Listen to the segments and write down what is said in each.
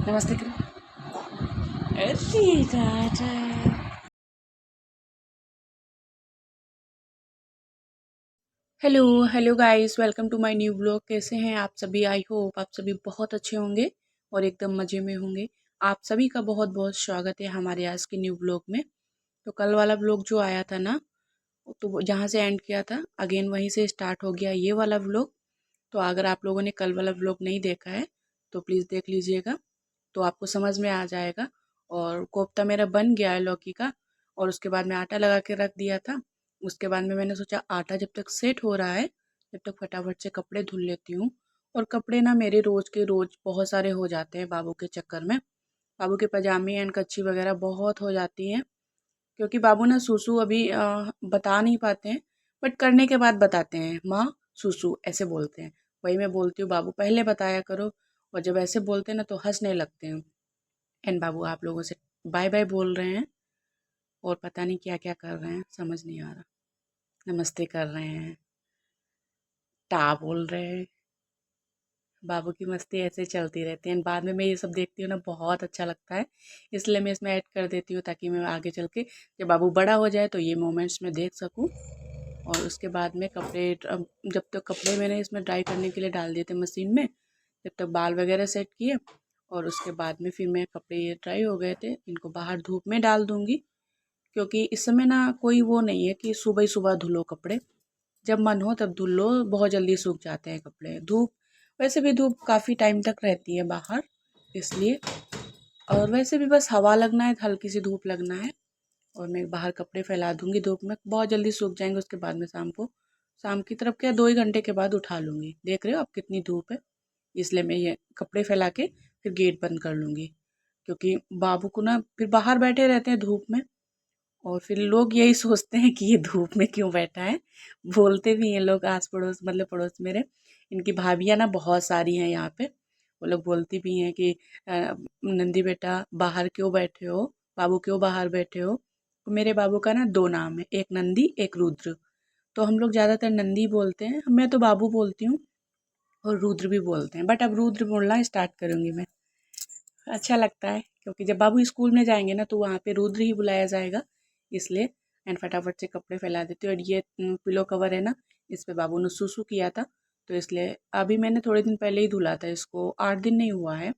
नमस्ते करो। अरे राजा। Hello hello guys, welcome to my new blog. कैसे हैं आप सभी? आई होप आप सभी बहुत अच्छे होंगे और एकदम मज़े में होंगे। आप सभी का बहुत बहुत स्वागत है हमारे आज के न्यू ब्लॉग में। तो कल वाला ब्लॉग जो आया था ना, तो जहाँ से एंड किया था अगेन वहीं से स्टार्ट हो गया ये वाला ब्लॉग। तो अगर आप लोगों ने कल वाला ब्लॉग नहीं देखा है तो प्लीज़ देख लीजिएगा, तो आपको समझ में आ जाएगा। और कोफ्ता मेरा बन गया है लौकी का, और उसके बाद मैं आटा लगा के रख दिया था। उसके बाद में मैंने सोचा आटा जब तक सेट हो रहा है जब तक फटाफट से कपड़े धुल लेती हूँ। और कपड़े ना मेरे रोज़ के रोज़ बहुत सारे हो जाते हैं बाबू के चक्कर में। बाबू के पजामे एंड कच्छी वगैरह बहुत हो जाती हैं, क्योंकि बाबू ना सूसू अभी बता नहीं पाते हैं, बट करने के बाद बताते हैं। माँ सूसू ऐसे बोलते हैं। वही मैं बोलती हूँ बाबू पहले बताया करो, और जब ऐसे बोलते हैं ना तो हंसने लगते हैं। एंड बाबू आप लोगों से बाय बाय बोल रहे हैं और पता नहीं क्या क्या कर रहे हैं, समझ नहीं आ रहा। नमस्ते कर रहे हैं, टा बोल रहे हैं। बाबू की मस्ती ऐसे चलती रहती है। बाद में मैं ये सब देखती हूँ ना, बहुत अच्छा लगता है। इसलिए मैं इसमें ऐड कर देती हूँ ताकि मैं आगे चल के जब बाबू बड़ा हो जाए तो ये मोमेंट्स में देख सकूँ। और उसके बाद में कपड़े जब तक कपड़े मैंने इसमें ड्राई करने के लिए डाल दिए थे मशीन में, जब तक बाल वगैरह सेट किए। और उसके बाद में फिर मैं कपड़े ये ड्राई हो गए थे, इनको बाहर धूप में डाल दूँगी। क्योंकि इस समय ना कोई वो नहीं है कि सुबह ही सुबह धुलो कपड़े, जब मन हो तब धुल लो, बहुत जल्दी सूख जाते हैं कपड़े। धूप वैसे भी धूप काफ़ी टाइम तक रहती है बाहर, इसलिए। और वैसे भी बस हवा लगना है, हल्की सी धूप लगना है, और मैं बाहर कपड़े फैला दूंगी धूप में, बहुत जल्दी सूख जाएंगे। उसके बाद में शाम की तरफ क्या 2 ही घंटे के बाद उठा लूँगी। देख रहे हो आप कितनी धूप है, इसलिए मैं ये कपड़े फैला के फिर गेट बंद कर लूँगी। क्योंकि बाबू को ना फिर बाहर बैठे रहते हैं धूप में, और फिर लोग यही सोचते हैं कि ये धूप में क्यों बैठा है। बोलते भी हैं लोग, आस पड़ोस मतलब पड़ोस मेरे, इनकी भाभियाँ ना बहुत सारी हैं यहाँ पे। वो लोग बोलती भी हैं कि नंदी बेटा बाहर क्यों बैठे हो, बाबू क्यों बाहर बैठे हो। तो मेरे बाबू का ना 2 नाम है, एक नंदी एक रुद्र। तो हम लोग ज़्यादातर नंदी बोलते हैं, मैं तो बाबू बोलती हूँ। और रुद्र भी बोलते हैं, बट अब रुद्र बोलना स्टार्ट करूँगी मैं। अच्छा लगता है, क्योंकि जब बाबू स्कूल में जाएंगे ना तो वहाँ पे रुद्र ही बुलाया जाएगा, इसलिए। एंड फटाफट से कपड़े फैला देती हूँ। और ये पिलो कवर है ना, इस पे बाबू ने सूसू किया था, तो इसलिए अभी मैंने थोड़े दिन पहले ही धुला था इसको, 8 दिन नहीं हुआ है।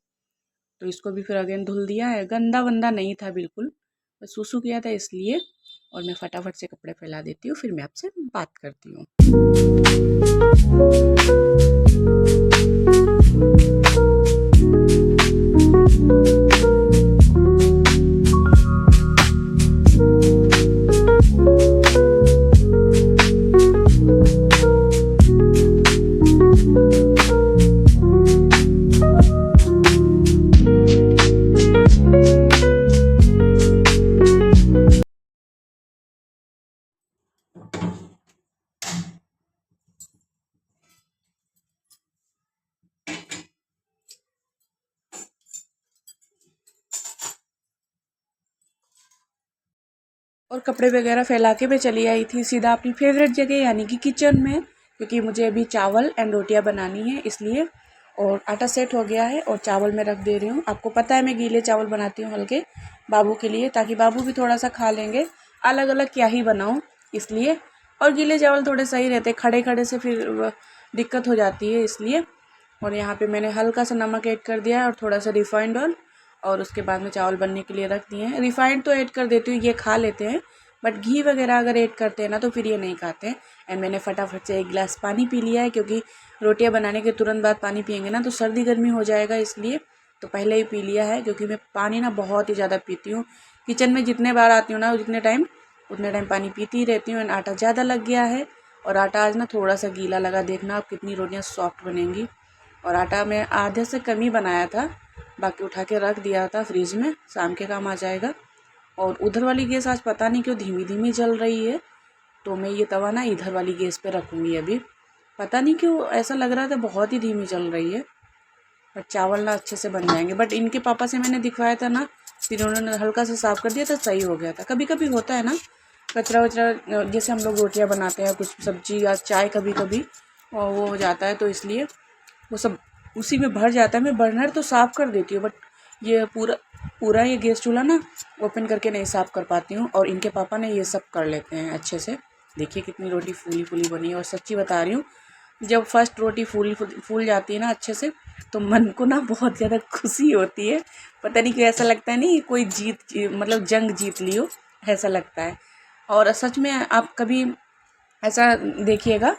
तो इसको भी फिर अगेन धुल दिया है, गंदा वंदा नहीं था बिल्कुल, बस सूसू किया था इसलिए। और मैं फटाफट से कपड़े फैला देती हूँ, फिर मैं आपसे बात करती हूँ। और कपड़े वगैरह फैला के मैं चली आई थी सीधा अपनी फेवरेट जगह यानी कि किचन में, क्योंकि मुझे अभी चावल एंड रोटियां बनानी है इसलिए। और आटा सेट हो गया है और चावल मैं रख दे रही हूँ। आपको पता है मैं गीले चावल बनाती हूँ हल्के, बाबू के लिए, ताकि बाबू भी थोड़ा सा खा लेंगे। अलग अलग क्या ही बनाऊँ, इसलिए। और गीले चावल थोड़े सही रहते, खड़े खड़े से फिर दिक्कत हो जाती है, इसलिए। और यहाँ पे मैंने हल्का सा नमक ऐड कर दिया है और थोड़ा सा रिफाइंड ऑयल। और उसके बाद में चावल बनने के लिए रख दिए हैं। रिफाइंड तो ऐड कर देती हूँ, ये खा लेते हैं, बट घी वगैरह अगर ऐड करते हैं ना तो फिर ये नहीं खाते हैं। एंड मैंने फटाफट से 1 गिलास पानी पी लिया है, क्योंकि रोटियां बनाने के तुरंत बाद पानी पियेंगे ना तो सर्दी गर्मी हो जाएगा, इसलिए। तो पहले ही पी लिया है, क्योंकि मैं पानी ना बहुत ही ज़्यादा पीती हूँ। किचन में जितने बार आती हूँ ना उतने टाइम पानी पीती ही रहती हूँ। एंड आटा ज़्यादा लग गया है, और आटा आज ना थोड़ा सा गीला लगा। देखना आप कितनी रोटियाँ सॉफ्ट बनेंगी। और आटा मैं आधे से कम ही बनाया था, बाकी उठा के रख दिया था फ्रिज में, शाम के काम आ जाएगा। और उधर वाली गैस आज पता नहीं क्यों धीमी धीमी जल रही है, तो मैं ये तवा ना इधर वाली गैस पे रखूँगी अभी। पता नहीं क्यों ऐसा लग रहा था बहुत ही धीमी जल रही है, बट चावल ना अच्छे से बन जाएंगे। बट इनके पापा से मैंने दिखवाया था ना, फिर उन्होंने हल्का सा साफ़ कर दिया था, सही हो गया था। कभी कभी होता है ना कचरा वचरा, जैसे हम लोग रोटियां बनाते हैं, कुछ सब्जी या चाय कभी कभी और वो हो जाता है, तो इसलिए वो सब उसी में भर जाता है। मैं बर्नर तो साफ़ कर देती हूँ, बट ये पूरा पूरा ये गैस चूल्हा ना ओपन करके नहीं साफ़ कर पाती हूँ, और इनके पापा ने ये सब कर लेते हैं अच्छे से। देखिए कितनी रोटी फूली फूली बनी है, और सच्ची बता रही हूँ, जब फर्स्ट रोटी फूल जाती है ना अच्छे से, तो मन को ना बहुत ज़्यादा खुशी होती है। पता नहीं क्यों ऐसा लगता है नहीं कोई मतलब जंग जीत ली हो, ऐसा लगता है। और सच में आप कभी ऐसा देखिएगा,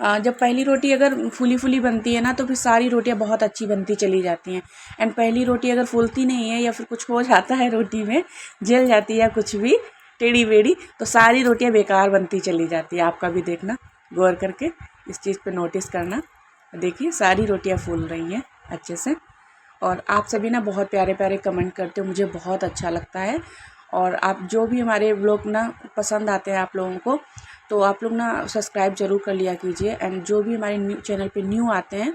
जब पहली रोटी अगर फूली फूली बनती है ना, तो फिर सारी रोटियां बहुत अच्छी बनती चली जाती हैं। एंड पहली रोटी अगर फूलती नहीं है, या फिर कुछ हो जाता है रोटी में, जल जाती है कुछ भी टेढ़ी बेढ़ी, तो सारी रोटियां बेकार बनती चली जाती है। आपका भी देखना, गौर करके इस चीज़ पे नोटिस करना। देखिए सारी रोटियां फूल रही हैं अच्छे से। और आप सभी ना बहुत प्यारे प्यारे कमेंट करते हो, मुझे बहुत अच्छा लगता है। और आप जो भी हमारे व्लॉग ना पसंद आते हैं आप लोगों को, तो आप लोग ना सब्सक्राइब ज़रूर कर लिया कीजिए। एंड जो भी हमारे चैनल पे न्यू आते हैं,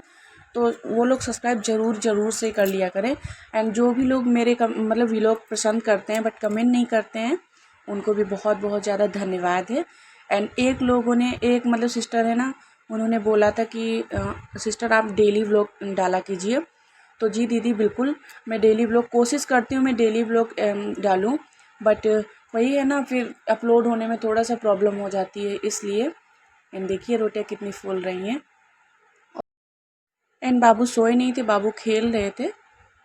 तो वो लोग सब्सक्राइब ज़रूर से कर लिया करें। एंड जो भी लोग मेरे मतलब व्लॉग पसंद करते हैं बट कमेंट नहीं करते हैं, उनको भी बहुत बहुत ज़्यादा धन्यवाद है। एंड एक लोगों ने, एक मतलब सिस्टर है ना, उन्होंने बोला था कि सिस्टर आप डेली व्लॉग डाला कीजिए। तो जी दीदी बिल्कुल, मैं डेली व्लॉग कोशिश करती हूँ, मैं डेली व्लॉग डालूँ, बट वही है ना, फिर अपलोड होने में थोड़ा सा प्रॉब्लम हो जाती है, इसलिए। एंड देखिए रोटियाँ कितनी फूल रही हैं। एंड बाबू सोए नहीं थे, बाबू खेल रहे थे,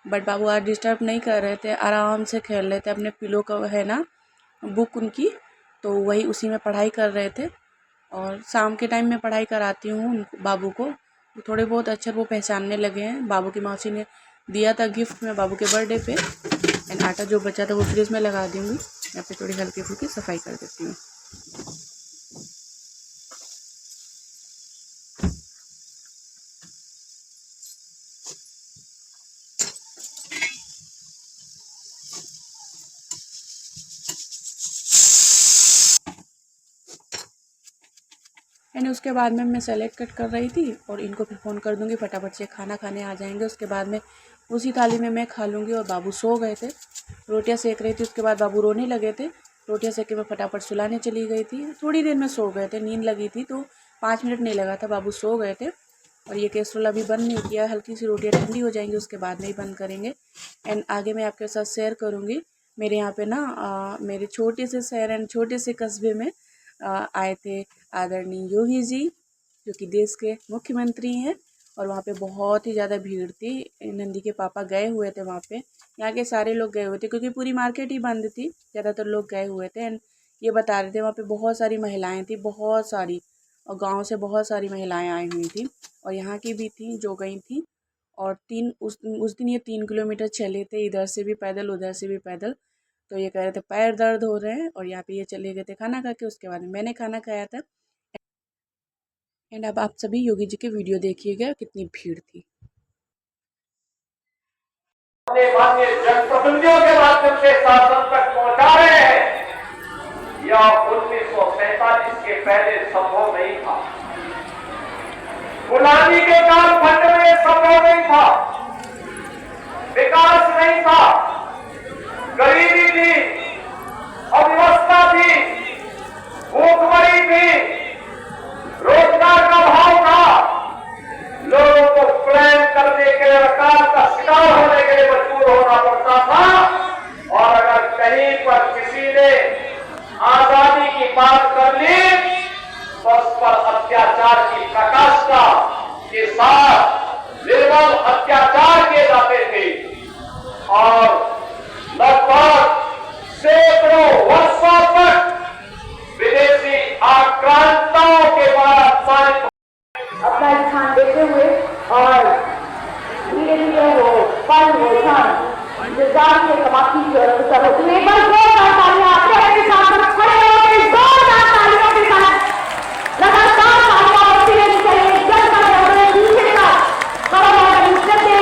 बट बाबू आज डिस्टर्ब नहीं कर रहे थे, आराम से खेल रहे थे। अपने पिलो का है ना बुक उनकी, तो वही उसी में पढ़ाई कर रहे थे। और शाम के टाइम में पढ़ाई कराती हूँ बाबू को, थोड़े बहुत अक्षर वो पहचानने लगे हैं। बाबू की मौसी ने दिया था गिफ्ट में बाबू के बर्थडे पे। एंड आटा जो बचा था वो फ्रिज में लगा दूँगी, यहाँ पे थोड़ी हल्की फुल्की सफाई कर देती हूँ। एंड उसके बाद में मैं सैलेड कट कर रही थी, और इनको फिर फ़ोन कर दूँगी, फटाफट से खाना खाने आ जाएंगे। उसके बाद में उसी थाली में मैं खा लूँगी। और बाबू सो गए थे, रोटियां सेक रही थी, उसके बाद बाबू रोने लगे थे। रोटियां सेक के मैं फटाफट सुलाने चली गई थी, थोड़ी देर में सो गए थे, नींद लगी थी तो 5 मिनट नहीं लगा था, बाबू सो गए थे। और ये कैस्ट्रोल अभी बंद नहीं किया, हल्की सी रोटियाँ ठंडी हो जाएंगी उसके बाद में ही बंद करेंगे। एंड आगे मैं आपके साथ शेयर करूँगी, मेरे यहाँ पे ना मेरे छोटे से शहर एंड छोटे से कस्बे में आए थे आदरणीय योगी जी, जो कि देश के मुख्यमंत्री हैं। और वहाँ पे बहुत ही ज़्यादा भीड़ थी, नंदी के पापा गए हुए थे वहाँ पे, यहाँ के सारे लोग गए हुए थे क्योंकि पूरी मार्केट ही बंद थी, ज़्यादातर लोग गए हुए थे। एंड ये बता रहे थे वहाँ पे बहुत सारी महिलाएं थी, बहुत सारी, और गांव से बहुत सारी महिलाएं आई हुई थी, और यहाँ की भी थी जो गई थी। और उस दिन ये 3 किलोमीटर चले थे, इधर से भी पैदल उधर से भी पैदल। तो ये कह रहे थे पैर दर्द हो रहे हैं, और यहाँ पे ये चले गए थे खाना खा के। उसके बाद मैंने खाना खाया था। एंड अब आप सभी योगी जी के वीडियो देखिएगा कितनी भीड़ थी। माननीय जनप्रतिनिधियों के माध्यम से शासन तक पहुंचा रहे हैं, यह 1947 के पहले संभव नहीं था। गुलामी के कालखंड में संभव नहीं था, विकास नहीं था, गरीबी थी, अव्यवस्था थी, भूखमरी थी, रोजगार का अभाव था, लोगों को प्लान करने के लिए अकाल का शिकार होने के लिए मजबूर होना पड़ता था। और अगर कहीं पर किसी ने आजादी की बात कर ली, तो उस पर अत्याचार की प्रकाष्ठा के साथ निर्मम अत्याचार किए जाते थे। और लगभग सैकड़ों वर्षों तक विदेशी आक्रांताओं के द्वारा अपमानित अपना स्थान देते हुए, और धीरे धीरे वो पल वो क्षण इंतजार से समाप्ति की ओर अग्रसर होती है। एक बार जोरदार तालियां आपके साथ खड़े होकर जोरदार तालियों के साथ लगातार तालियां होती रहनी चाहिए। जल कर दूसरे का हमारे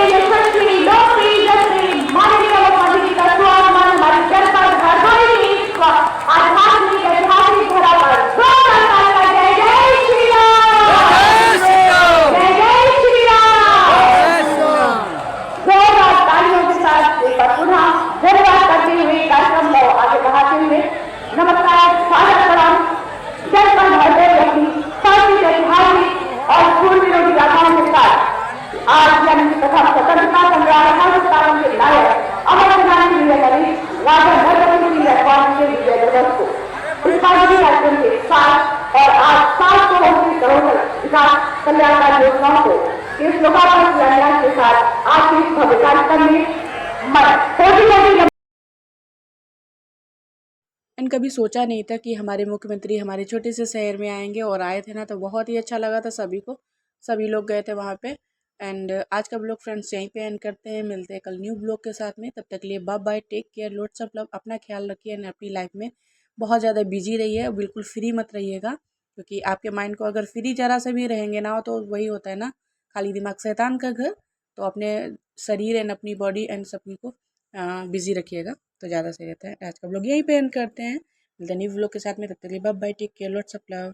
यशस्वी लोकप्रिय यशस्वी माननीय मुख्यमंत्री का स्वागत हमारी जनपद हरदोई की आध्यात्मिक ऐतिहासिक धरा पर जोरदार तालियां। जय जय श्री राम, जय जय श्री राम। जोरदार तालियों के साथ एक बार पुनः धन्यवाद करते हुए कार्यक्रम को राजा नरपति सिंह रखवाली के विजय दिवस को उत्पादन कार्यक्रम के साथ और आज 729 करोड़ विकास कल्याणकारी योजनाओं को इस लोकार्पण शिलान्यास के साथ आज के इस भव्य कार्यक्रम में कोटि एंड कभी सोचा नहीं था कि हमारे मुख्यमंत्री हमारे छोटे से शहर में आएंगे, और आए थे ना तो बहुत ही अच्छा लगा था सभी को। सभी लोग गए थे वहाँ पे। एंड आज का ब्लॉग फ्रेंड्स यहीं पे एंड करते हैं। मिलते हैं कल न्यू ब्लॉग के साथ में। तब तक के लिए bye bye, take care, lots of love. अपना ख्याल रखिए एंड अपनी लाइफ में बहुत ज़्यादा बिजी रहिए, बिल्कुल फ्री मत रहिएगा, क्योंकि आपके माइंड को अगर फ्री जरा से भी रहेंगे ना तो वही होता है ना, खाली दिमाग शैतान का घर। तो अपने शरीर एंड अपनी बॉडी एंड सभी को बिजी रखिएगा तो ज़्यादा सही रहता है। आज का ब्लॉग यहीं पे एंड करते हैं। मिलते हैं न्यू ब्लॉग के साथ में। तब तक के लिए bye bye, take care, lots of love.